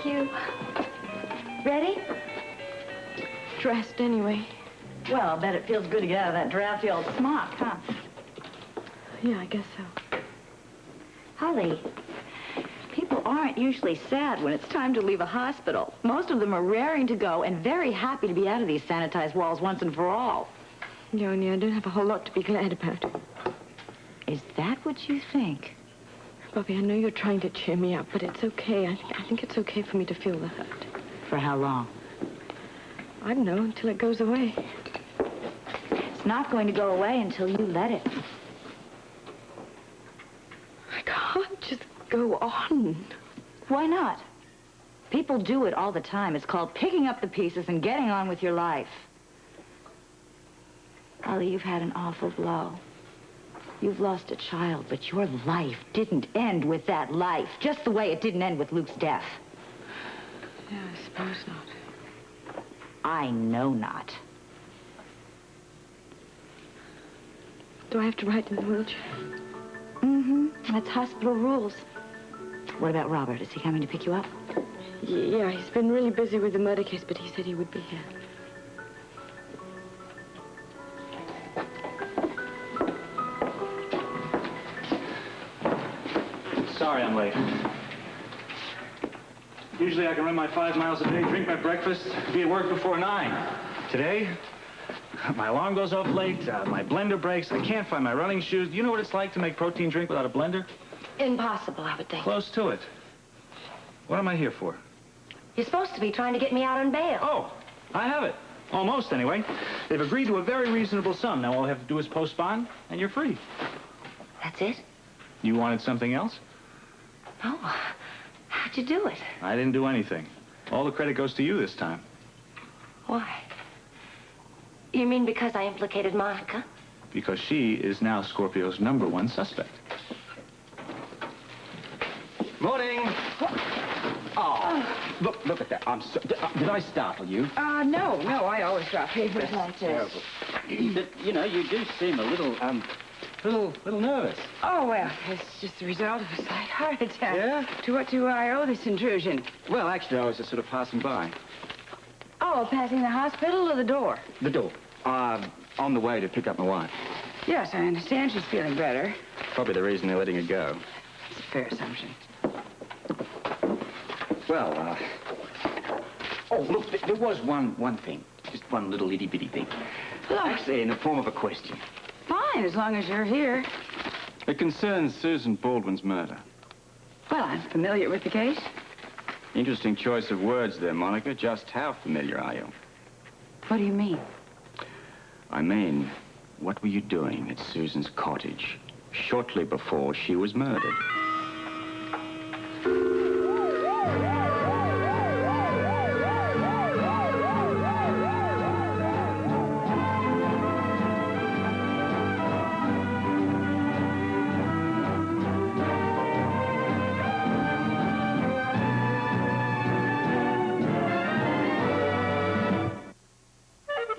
Thank you. Ready? Dressed anyway. Well, I'll bet it feels good to get out of that drafty old smock, huh? Yeah, I guess so. Holly, people aren't usually sad when it's time to leave a hospital. Most of them are raring to go and very happy to be out of these sanitized walls once and for all. Yeah, only I don't have a whole lot to be glad about. Is that what you think? Bobby, I know you're trying to cheer me up, but it's okay. I think it's okay for me to feel the hurt. For how long? I don't know, until it goes away. It's not going to go away until you let it. I can't just go on. Why not? People do it all the time. It's called picking up the pieces and getting on with your life. Holly, you've had an awful blow. You've lost a child, but your life didn't end with that life, just the way it didn't end with Luke's death. Yeah, I suppose not. I know not. Do I have to ride in the wheelchair? Mm-hmm. That's hospital rules. What about Robert? Is he coming to pick you up? Yeah, he's been really busy with the murder case, but he said he would be here. Sorry I'm late. Usually I can run my 5 miles a day, drink my breakfast, be at work before 9. Today, my alarm goes off late, my blender breaks, I can't find my running shoes. Do you know what it's like to make protein drink without a blender? Impossible, I would think. Close to it. What am I here for? You're supposed to be trying to get me out on bail. Oh, I have it. Almost, anyway. They've agreed to a very reasonable sum. Now all I have to do is post bond, and you're free. That's it? You wanted something else? No. How'd you do it? I didn't do anything. All the credit goes to you this time. Why? You mean because I implicated Monica? Because she is now Scorpio's #1 suspect. Morning. Oh, look at that. I'm so... Did I startle you? No, I always drop papers like this. Terrible. You know, you do seem a little nervous. Oh, well, it's just the result of a slight heart attack. Yeah? To what do I owe this intrusion? Well, actually, I was just sort of passing by. Oh, passing the hospital or the door? The door. On the way to pick up my wife. Yes, I understand she's feeling better. Probably the reason they're letting her go. It's a fair assumption. Well, oh, look, there was one thing. Just one little itty-bitty thing. Look. Actually, in the form of a question. Fine, as long as you're here. It concerns Susan Baldwin's murder. Well, I'm familiar with the case. Interesting choice of words there, Monica. Just how familiar are you? What do you mean? I mean, what were you doing at Susan's cottage shortly before she was murdered?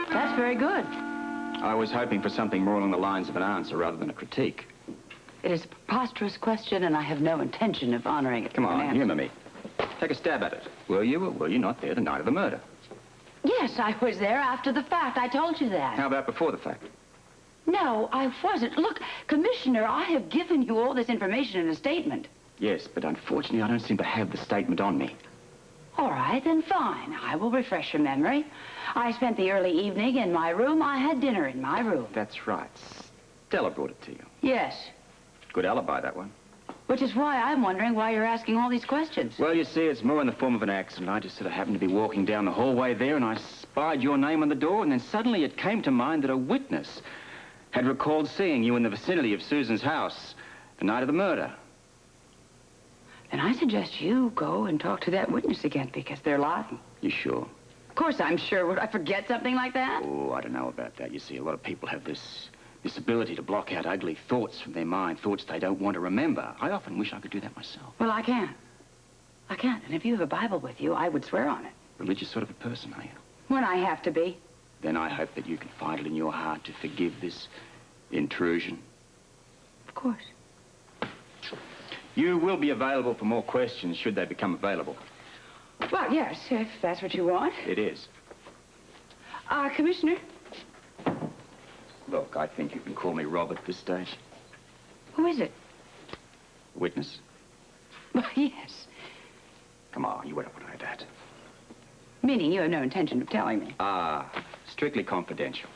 That's very good. I was hoping for something more along the lines of an answer rather than a critique. It is a preposterous question, and I have no intention of honoring it. Come with an on, answer. humor me. Take a stab at it. Were you or were you not there the night of the murder? Yes, I was there after the fact. I told you that. How about before the fact? No, I wasn't. Look, Commissioner, I have given you all this information in a statement. Yes, but unfortunately I don't seem to have the statement on me. All right, then fine. I will refresh your memory. I spent the early evening in my room. I had dinner in my room. That's right. Stella brought it to you. Yes, Good alibi, that one. which is why I'm wondering why you're asking all these questions. Well, you see, it's more in the form of an accident. I just sort of happened to be walking down the hallway there, and I spied your name on the door, and then suddenly it came to mind that a witness had recalled seeing you in the vicinity of Susan's house the night of the murder. Then I suggest you go and talk to that witness again, because they're lying. You sure? Of course I'm sure. Would I forget something like that? Oh, I don't know about that. You see, a lot of people have this ability to block out ugly thoughts from their mind, thoughts they don't want to remember. I often wish I could do that myself. Well, I can't. I can't. And if you have a Bible with you, I would swear on it. Religious sort of a person, are you? When I have to be. Then I hope that you can find it in your heart to forgive this intrusion. Of course. You will be available for more questions should they become available. Well, yes, if that's what you want. It is. Commissioner, Look, I think you can call me Rob at this stage. who is it? Witness? Well, yes. Come on, you wouldn't want to know that. Meaning you have no intention of telling me. Strictly confidential.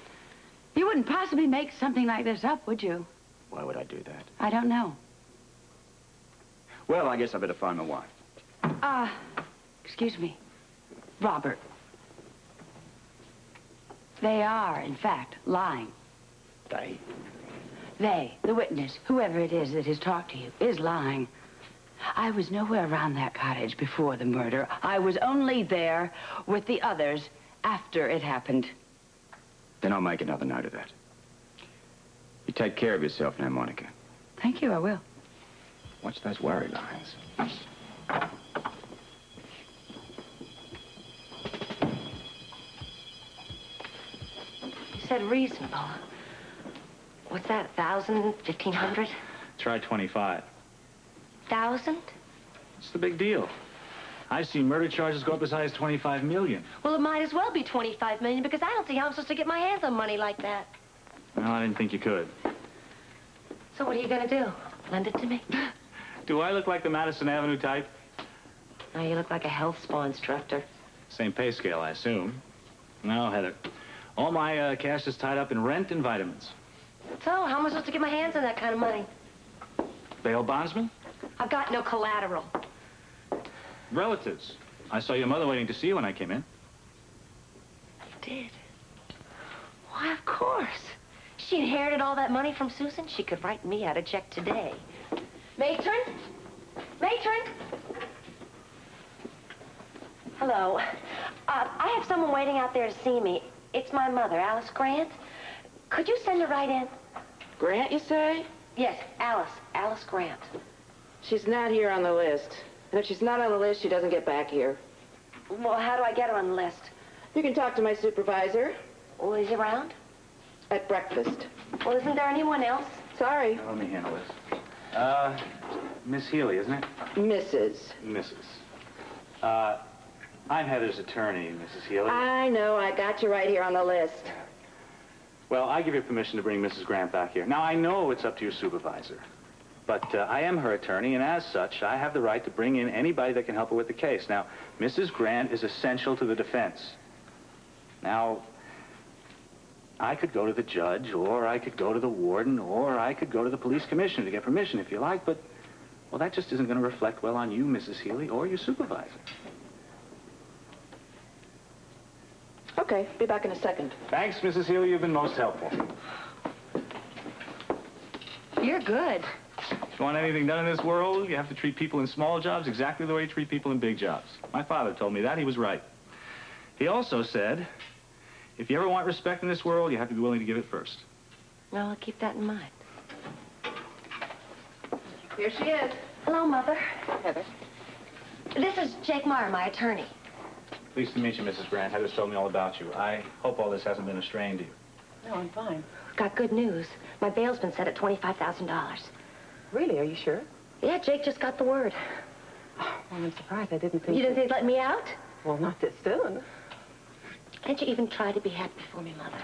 You wouldn't possibly make something like this up, would you? Why would I do that? I don't know. Well, I guess I better find my wife. Excuse me. Robert. They are, in fact, lying. They? They, the witness, whoever it is that has talked to you, is lying. I was nowhere around that cottage before the murder. I was only there with the others after it happened. Then I'll make another note of that. You take care of yourself now, Monica. Thank you, I will. Watch those worry lines. You said reasonable. What's that, 1,000, 1,500? Try 25. 1,000? What's the big deal? I've seen murder charges go up as high as 25 million. Well, it might as well be 25 million because I don't see how I'm supposed to get my hands on money like that. Well, I didn't think you could. So what are you going to do? Lend it to me? Do I look like the Madison Avenue type? No, you look like a health spa instructor. Same pay scale, I assume. No, Heather. All my cash is tied up in rent and vitamins. So, how am I supposed to get my hands on that kind of money? Bail bondsman? I've got no collateral. Relatives. I saw your mother waiting to see you when I came in. You did? Why, of course. She inherited all that money from Susan. She could write me out a check today. Matron? Matron? Hello. I have someone waiting out there to see me. It's my mother, Alice Grant. Could you send her right in? Grant, you say? Yes, Alice. Alice Grant. She's not here on the list. And if she's not on the list, she doesn't get back here. Well, how do I get her on the list? You can talk to my supervisor Well, is he around? at breakfast. Well, isn't there anyone else? Sorry, Let me handle this. Miss Healy, isn't it? Mrs. Mrs. I'm Heather's attorney, Mrs. Healy. I know, I got you right here on the list. Well, I give you permission to bring Mrs. Grant back here. Now, I know it's up to your supervisor, but I am her attorney, and as such, I have the right to bring in anybody that can help her with the case. Now, Mrs. Grant is essential to the defense. Now, I could go to the judge, or I could go to the warden, or I could go to the police commissioner to get permission if you like, but, well, that just isn't going to reflect well on you, Mrs. Healy, or your supervisor. Okay, be back in a second. Thanks, Mrs. Healy. You've been most helpful. You're good. If you want anything done in this world, you have to treat people in small jobs exactly the way you treat people in big jobs. My father told me that. He was right. He also said, if you ever want respect in this world, you have to be willing to give it first. Well, I'll keep that in mind. Here she is. Hello, Mother. Heather. This is Jake Meyer, my attorney. Pleased to meet you, Mrs. Grant. Heather's told me all about you. I hope all this hasn't been a strain to you. No, I'm fine. Got good news. My bail's been set at $25,000. Really, are you sure? Yeah, Jake just got the word. Well, I'm surprised. I didn't think... You didn't think they'd let me out? Well, not this soon. Can't you even try to be happy for me, Mother?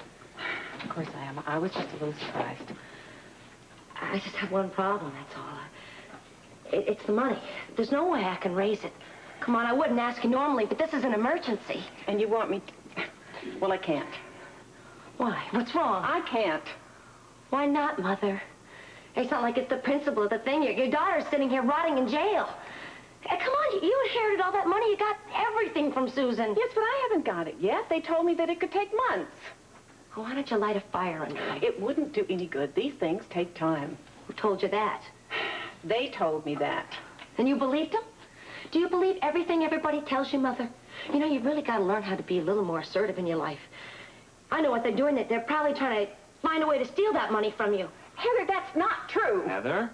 Of course I am. I was just a little surprised. I just have one problem, that's all. It's the money. There's no way I can raise it. Come on, I wouldn't ask you normally, but this is an emergency. And you want me to... Well, I can't. Why? What's wrong? I can't. Why not, Mother? It's not like it's the principle of the thing. Your daughter's sitting here rotting in jail. Come on, you inherited all that money. You got everything from Susan. Yes, but I haven't got it yet. They told me that it could take months. Why don't you light a fire under it? It wouldn't do any good. These things take time. Who told you that? They told me that. And you believed them? Do you believe everything everybody tells you, Mother? You know, you've really got to learn how to be a little more assertive in your life. I know what they're doing. They're probably trying to find a way to steal that money from you. Heather, that's not true. Heather?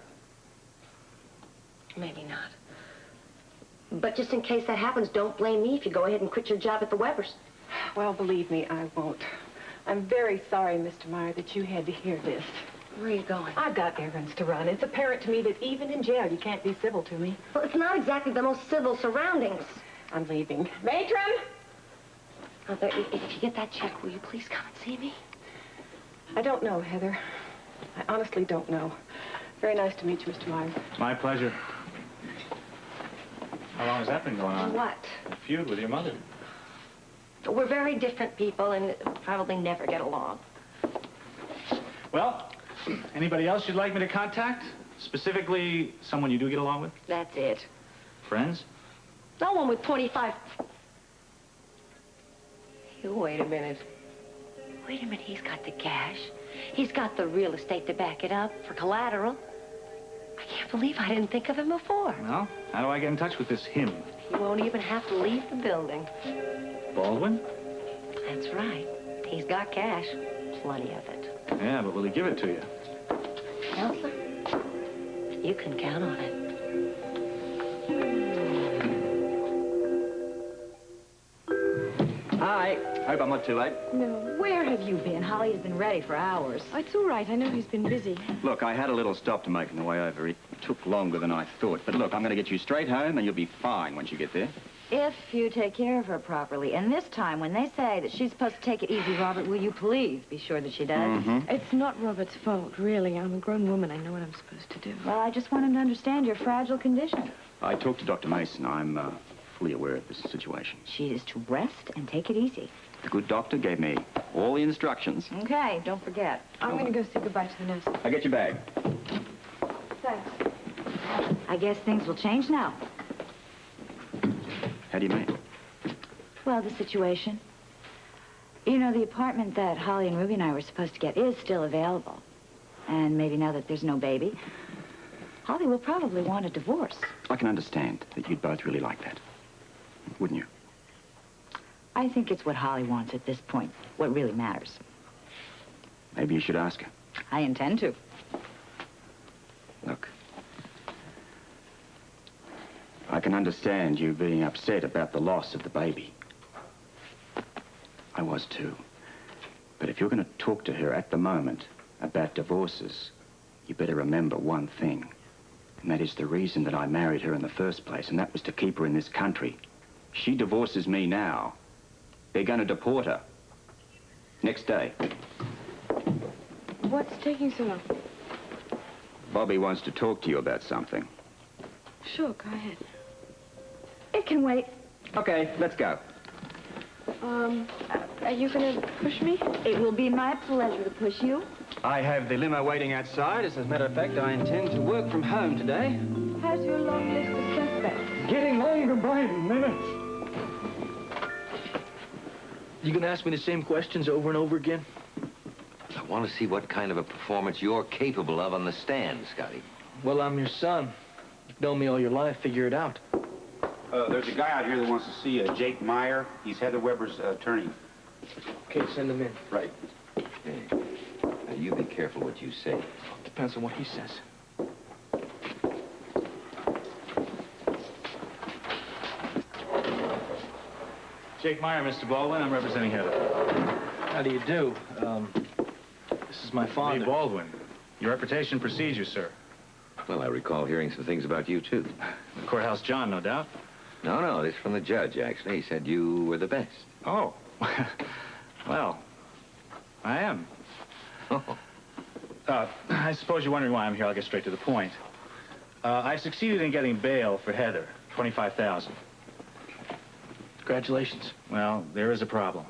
Maybe not. But just in case that happens, don't blame me if you go ahead and quit your job at the Webbers. Well, believe me, I won't. I'm very sorry, Mr. Meyer, that you had to hear this. Where are you going? I've got errands to run. It's apparent to me that even in jail, you can't be civil to me. Well, it's not exactly the most civil surroundings. I'm leaving. Matron! Mother, if you get that check, will you please come and see me? I don't know, Heather. I honestly don't know. Very nice to meet you, Mr. Myers. My pleasure. How long has that been going on? What? A feud with your mother. We're very different people and probably never get along. Well, anybody else you'd like me to contact? Specifically, someone you do get along with? That's it. Friends? No one with 25... You wait a minute. Wait a minute, he's got the cash. He's got the real estate to back it up for collateral. I can't believe I didn't think of him before. Well, how do I get in touch with this him? He won't even have to leave the building. Baldwin? That's right. He's got cash. Plenty of it. Yeah, but will he give it to you? Counselor, you can count on it. Hi. Hope I'm not too late. No. Where have you been? Holly has been ready for hours. Oh, it's all right. I know he's been busy. Look, I had a little stop to make on the way over. It took longer than I thought. But look, I'm going to get you straight home, and you'll be fine once you get there. If you take care of her properly. And this time, when they say that she's supposed to take it easy, Robert, will you please be sure that she does? Mm-hmm. It's not Robert's fault, really. I'm a grown woman. I know what I'm supposed to do. Well, I just want him to understand your fragile condition. I talked to Dr. Mason. I'm fully aware of this situation. She is to rest and take it easy. The good doctor gave me all the instructions. Okay, don't forget. I'm going to go say goodbye to the nurse. I get your bag. Thanks. I guess things will change now. How do you mean? Well, the situation. You know, the apartment that Holly and Ruby and I were supposed to get is still available. And maybe now that there's no baby, Holly will probably want a divorce. I can understand that you'd both really like that. Wouldn't you? I think it's what Holly wants at this point, what really matters. Maybe you should ask her. I intend to. Look. I can understand you being upset about the loss of the baby. I was too. But if you're going to talk to her at the moment about divorces, you better remember one thing. And that is the reason that I married her in the first place, and that was to keep her in this country. She divorces me now. They're going to deport her. Next day. What's taking so long? Bobby wants to talk to you about something. Sure, go ahead. It can wait. Okay, let's go. Are you going to push me? It will be my pleasure to push you. I have the limo waiting outside. As a matter of fact, I intend to work from home today. How's your long list of suspects? Getting longer by the minute. You gonna ask me the same questions over and over again? I want to see what kind of a performance you're capable of on the stand, Scotty. Well, I'm your son. You've known me all your life. Figure it out. There's a guy out here that wants to see Jake Meyer. He's Heather Weber's attorney. Okay, send him in. Right. Hey, now you be careful what you say. Depends on what he says. Jake Meyer, Mr. Baldwin. I'm representing Heather. How do you do? This is my father. Lee Baldwin. Your reputation precedes you, sir. Well, I recall hearing some things about you, too. The courthouse John, no doubt. No, this is from the judge, actually. He said you were the best. Oh. Well, I am. Oh. I suppose you're wondering why I'm here. I'll get straight to the point. I succeeded in getting bail for Heather, $25,000. Congratulations. Well, there is a problem.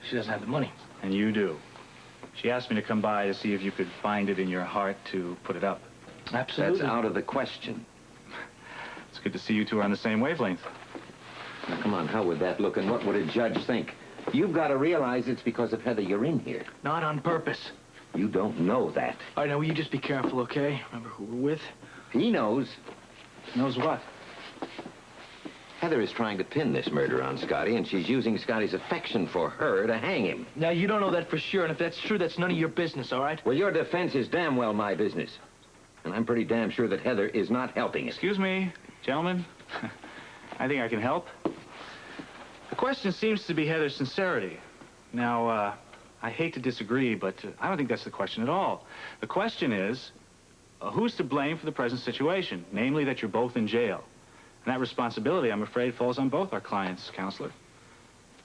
She doesn't have the money. And you do. She asked me to come by to see if you could find it in your heart to put it up. Absolutely. That's out of the question. It's good to see you two are on the same wavelength. Now, come on, how would that look, and what would a judge think? You've got to realize it's because of Heather you're in here. Not on purpose. You don't know that. All right, now, will you just be careful, okay? Remember who we're with? He knows. Knows what? Heather is trying to pin this murder on Scotty, and she's using Scotty's affection for her to hang him. Now, you don't know that for sure, and if that's true, that's none of your business, all right? Well, your defense is damn well my business. And I'm pretty damn sure that Heather is not helping it. Excuse me, gentlemen. I think I can help. The question seems to be Heather's sincerity. Now, I hate to disagree, but I don't think that's the question at all. The question is, who's to blame for the present situation? Namely, that you're both in jail. And that responsibility, I'm afraid, falls on both our clients, Counselor.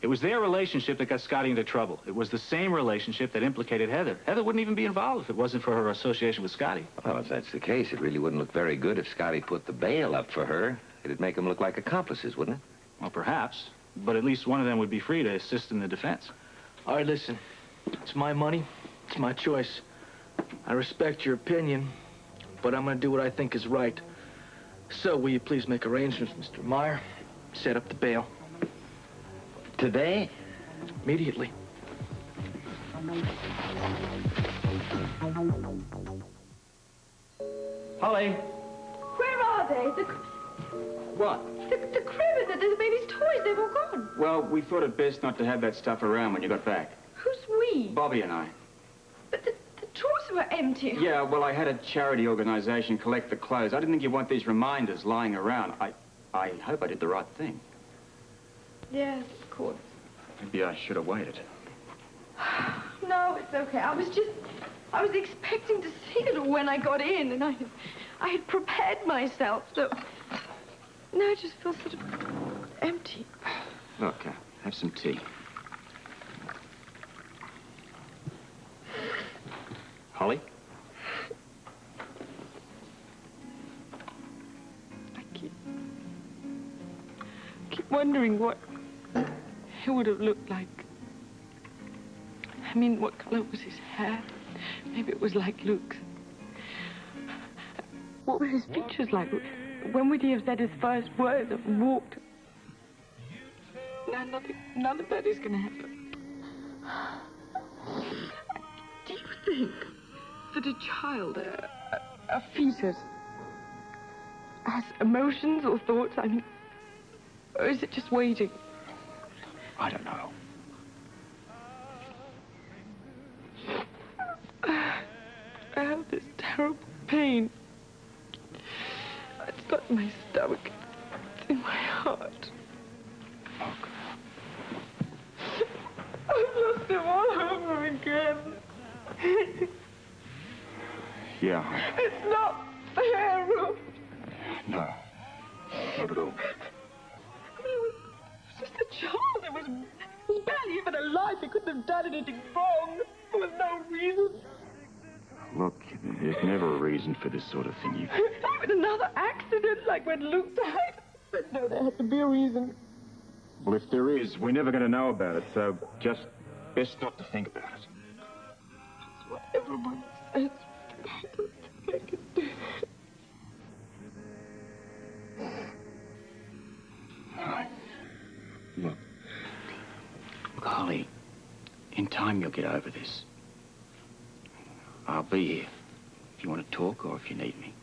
It was their relationship that got Scotty into trouble. It was the same relationship that implicated Heather. Heather wouldn't even be involved if it wasn't for her association with Scotty. Well, if that's the case, it really wouldn't look very good if Scotty put the bail up for her. It'd make them look like accomplices, wouldn't it? Well, perhaps. But at least one of them would be free to assist in the defense. All right, listen. It's my money. It's my choice. I respect your opinion, but I'm going to do what I think is right. So, will you please make arrangements, Mr. Meyer? Set up the bail. Today? Immediately. Holly! Where are they? What? The crib and the baby's toys, they've all gone. Well, we thought it best not to have that stuff around when you got back. Who's we? Bobby and I. But the drawers were empty. Yeah, well, I had a charity organization collect the clothes. I didn't think you'd want these reminders lying around. I hope I did the right thing. Yes, of course. Maybe I should have waited. No, it's okay. I was expecting to see it all when I got in, and I had prepared myself, so now I just feel sort of empty. Look, have some tea. Holly? I keep wondering what it would have looked like. I mean, what color was his hair? Maybe it was like Luke's. What were his features like? When would he have said his first words and walked? Now, none of that is going to happen. Do you think that a child, a fetus, has emotions or thoughts? I mean, or is it just waiting? I don't know. I have this terrible pain. It's not in my stomach. It's in my heart. I've lost him all over again. Yeah. It's not fair, Ruth. No. Not at all. I mean, it was just a child. It was barely even alive. He couldn't have done anything wrong. There was no reason. Look, there's never a reason for this sort of thing. Even another accident, like when Luke died. But no, there had to be a reason. Well, if there is, we're never going to know about it, so just best not to think about it. That's what everyone says. I don't think I can do it. All right. Look, Holly, in time you'll get over this. I'll be here if you want to talk or if you need me.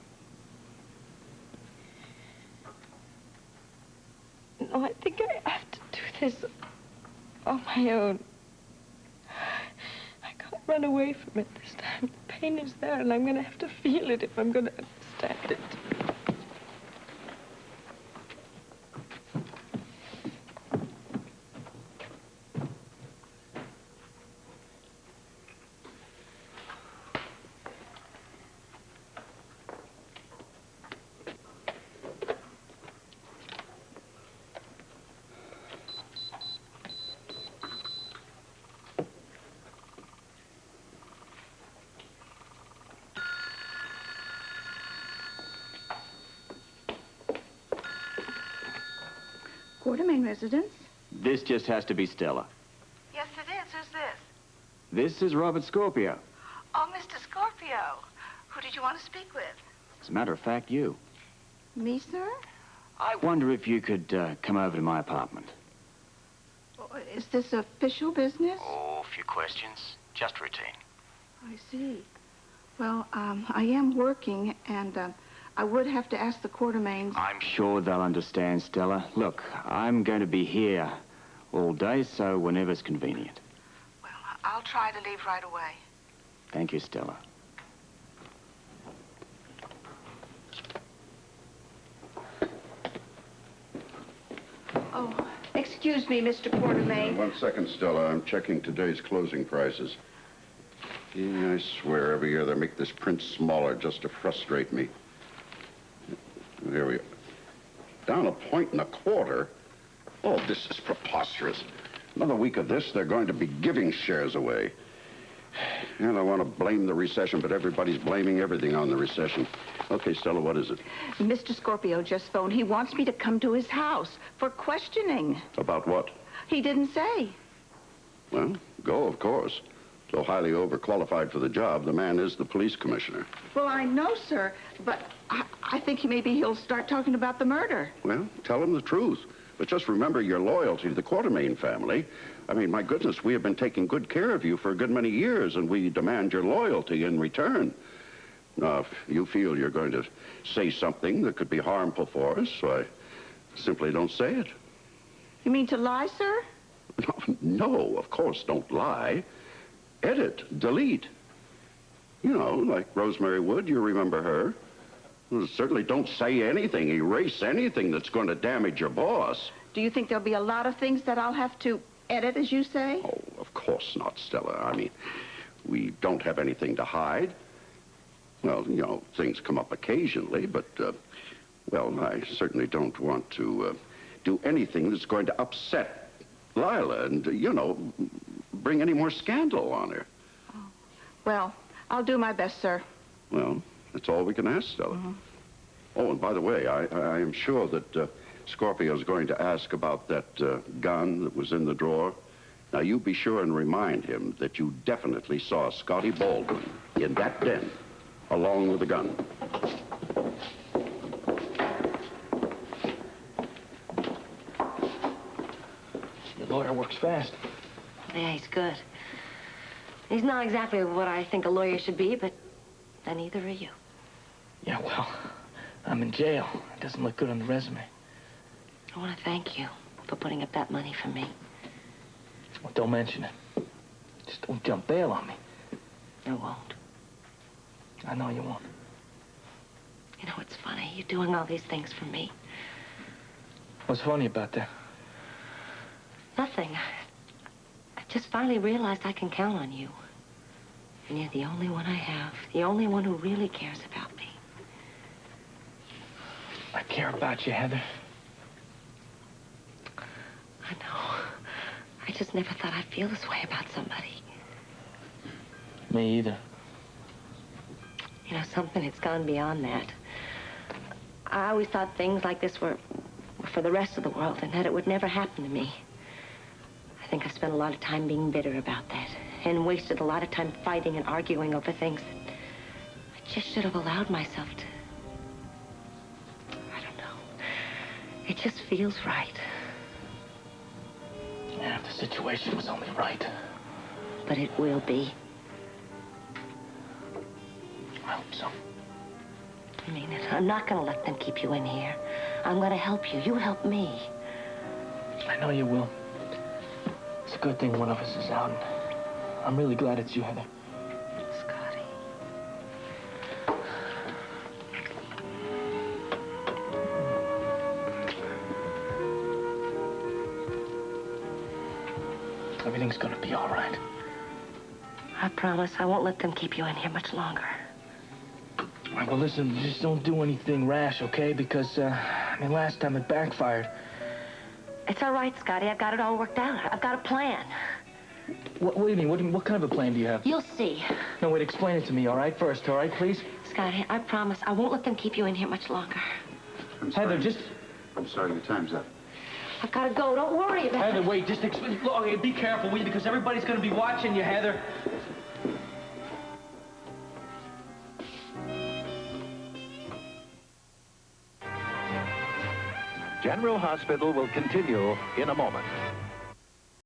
No, I think I have to do this on my own. I can't run away from it this time. The pain is there, and I'm going to have to feel it if I'm going to understand it. Quartermain residence? This just has to be Stella. Yes, it is. Who's this? This is Robert Scorpio. Oh, Mr. Scorpio. Who did you want to speak with? As a matter of fact, you. Me, sir? I wonder if you could come over to my apartment. Is this official business? Oh, a few questions. Just routine. I see. Well, I am working, and I would have to ask the Quartermains. I'm sure they'll understand, Stella. Look, I'm going to be here all day, so whenever's convenient. Well, I'll try to leave right away. Thank you, Stella. Oh, excuse me, Mr. Quartermain. 1 second, Stella. I'm checking today's closing prices. Yeah, I swear, every year they make this print smaller just to frustrate me. There we go. Down 1.25. Oh, this is preposterous. Another week of this, they're going to be giving shares away. And I want to blame the recession, but everybody's blaming everything on the recession. Okay, Stella, what is it? Mr. Scorpio just phoned. He wants me to come to his house for questioning. About what? He didn't say. Well, go, of course. So highly overqualified for the job, the man is the police commissioner. Well, I know, sir, but I think maybe he'll start talking about the murder. Well, tell him the truth. But just remember your loyalty to the Quartermain family. I mean, my goodness, we have been taking good care of you for a good many years, and we demand your loyalty in return. Now, if you feel you're going to say something that could be harmful for us, why, simply don't say it. You mean to lie, sir? No, of course, don't lie. Edit, delete. You know, like Rosemary Wood, you remember her. Well, certainly don't say anything, erase anything that's going to damage your boss. Do you think there'll be a lot of things that I'll have to edit, as you say? Oh, of course not, Stella. I mean, we don't have anything to hide. Well, you know, things come up occasionally, but, well, I certainly don't want to do anything that's going to upset Lila and, you know, bring any more scandal on her. Oh. Well, I'll do my best, sir. Well, that's all we can ask, Stella. Oh, and by the way, I am sure that Scorpio's going to ask about that gun that was in the drawer. Now, you be sure and remind him that you definitely saw Scotty Baldwin in that den, along with the gun. The lawyer works fast. Yeah, he's good. He's not exactly what I think a lawyer should be, but neither are you. Yeah, well, I'm in jail. It doesn't look good on the resume. I want to thank you for putting up that money for me. Well, don't mention it. Just don't jump bail on me. I won't. I know you won't. You know, it's funny. You're doing all these things for me. What's funny about that? Nothing. I just finally realized I can count on you. And you're the only one I have. The only one who really cares about me. I care about you, Heather. I know. I just never thought I'd feel this way about somebody. Me either. You know, something that's gone beyond that. I always thought things like this were for the rest of the world and that it would never happen to me. I think I spent a lot of time being bitter about that and wasted a lot of time fighting and arguing over things that I just should have allowed myself to. I don't know. It just feels right. Yeah, if the situation was only right. But it will be. I hope so. I mean it. I'm not going to let them keep you in here. I'm going to help you. You help me. I know you will. It's a good thing one of us is out. And I'm really glad it's you, Heather. Scotty. Everything's going to be all right. I promise I won't let them keep you in here much longer. All right, well, listen, just don't do anything rash, okay? Because, I mean, last time it backfired. It's all right, Scotty. I've got it all worked out. I've got a plan. What do you mean? What kind of a plan do you have? You'll see. No, wait, explain it to me, all right? First, all right, please? Scotty, I promise I won't let them keep you in here much longer. Heather, just... I'm sorry, your time's up. I've got to go. Don't worry about it. Heather, wait, just explain... Okay, be careful, will you? Because everybody's going to be watching you, Heather. General Hospital will continue in a moment.